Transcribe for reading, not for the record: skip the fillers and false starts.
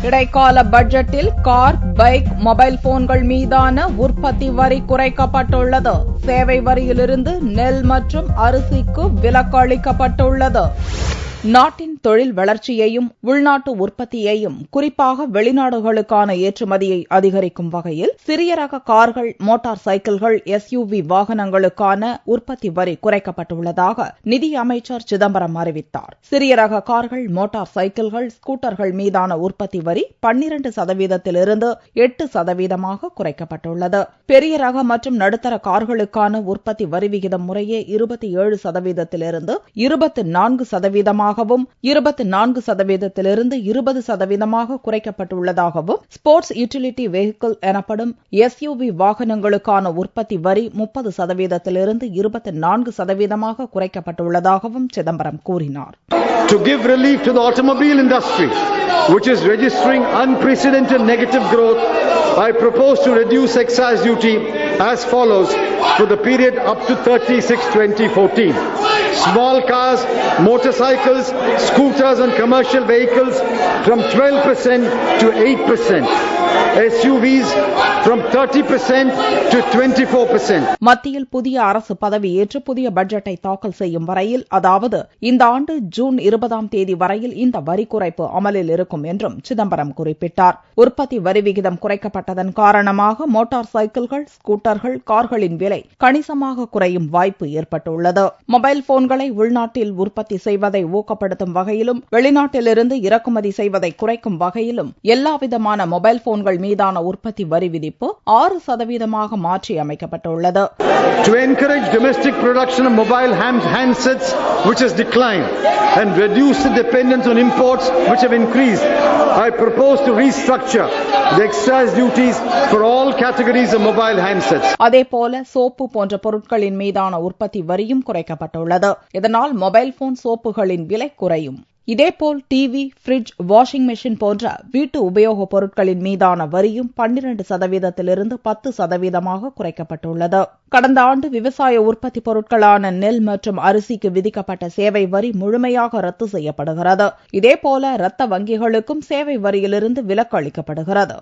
இடைக்கால பட்ஜெட்டில் car, bike, mobile போன்கள் மீதான உற்பத்தி வரி குறைக்கப்பட்டுள்ளது. சேவை வரியிலிருந்து நெல் மற்றும் அரிசிக்கு விலக்கு அளிக்கப்பட்டுள்ளது. நாட்டின் தொழில் வளர்ச்சியையும் உள்நாட்டு உற்பத்தியையும் குறிப்பாக வெளிநாடுகளுக்கான ஏற்றுமதியை அதிகரிக்கும் வகையில் சிறிய ரக கார்கள், மோட்டார் சைக்கிள்கள், SUV வாகனங்களுக்கான உற்பத்தி வரி குறைக்கப்பட்டுள்ளதாக நிதி அமைச்சர் சிதம்பரம் அறிவித்தார். சிறிய ரக கார்கள், மோட்டார் சைக்கிள்கள், ஸ்கூட்டர்கள் மீதான உற்பத்தி வரி 12%இலிருந்து 8% குறைக்கப்பட்டுள்ளது. பெரிய ரக மற்றும் நடுத்தர கார்களுக்கான உற்பத்தி வரி விகிதம் முறையே 27%இலிருந்து 24% 24%இலிருந்து 20% குறைக்கப்பட்டுள்ளதாகவும், ஸ்போர்ட்ஸ் யூட்டிலிட்டி வெஹிக்கிள் எனப்படும் SUV வாகனங்களுக்கான உற்பத்தி வரி 30%இலிருந்து 24% குறைக்கப்பட்டுள்ளதாகவும் சிதம்பரம் கூறினார். To give relief to the automobile industry, which is registering unprecedented negative growth, I propose to reduce excise duty as follows for the period up to 30/6/2014. Small cars, motorcycles, scooters and commercial vehicles from 12% to 8%. SUVs from 30% to 24%. மத்தியில் புதிய அரசு பதவியேற்று புதிய பட்ஜெட்டை தாக்கல் செய்யும் வரையில், அதாவது இந்த ஆண்டு ஜூன் 20 வரையில் இந்த வரி குறைப்பு அமலில் இருக்கும் என்றும் சிதம்பரம் குறிப்பிட்டார். உற்பத்தி வரி விகிதம் குறைக்கப்பட்டதன் காரணமாக மோட்டார் சைக்கிள்கள், ஸ்கூட்டர்கள், கார்களின் விலை கணிசமாக குறையும் வாய்ப்பு ஏற்பட்டுள்ளது. மொபைல் போன்களை உள்நாட்டில் உற்பத்தி செய்வதை ஊக்கப்படுத்தும் வகையிலும், வெளிநாட்டிலிருந்து இறக்குமதி செய்வதை குறைக்கும் வகையிலும் எல்லாவிதமான மொபைல் போன்கள் மீதான உற்பத்தி வரி விதிப்பு 6% மாற்றி அமைக்கப்பட்டுள்ளது. To encourage domestic production of mobile handsets, which has declined, and reduce the dependence on imports, which have increased, I propose to restructure the excise duties for all categories of mobile handsets. அதேபோல soap போன்ற பொருட்களின் மீதான உற்பத்தி வரியும் குறைக்கப்பட்டுள்ளது. இதனால் mobile phone, சோப்புகளின் விலை குறையும். இதேபோல் டிவி, பிரிட்ஜ், வாஷிங் மெஷின் போன்ற வீட்டு உபயோகப் பொருட்களின் மீதான வரியும் 12%இலிருந்து 10% குறைக்கப்பட்டுள்ளது. கடந்த ஆண்டு விவசாய உற்பத்தி பொருட்களான நெல் மற்றும் அரிசிக்கு விதிக்கப்பட்ட சேவை வரி முழுமையாக ரத்து செய்யப்படுகிறது. இதேபோல ரத்த வங்கிகளுக்கும் சேவை வரியிலிருந்து விலக்கு அளிக்கப்படுகிறது.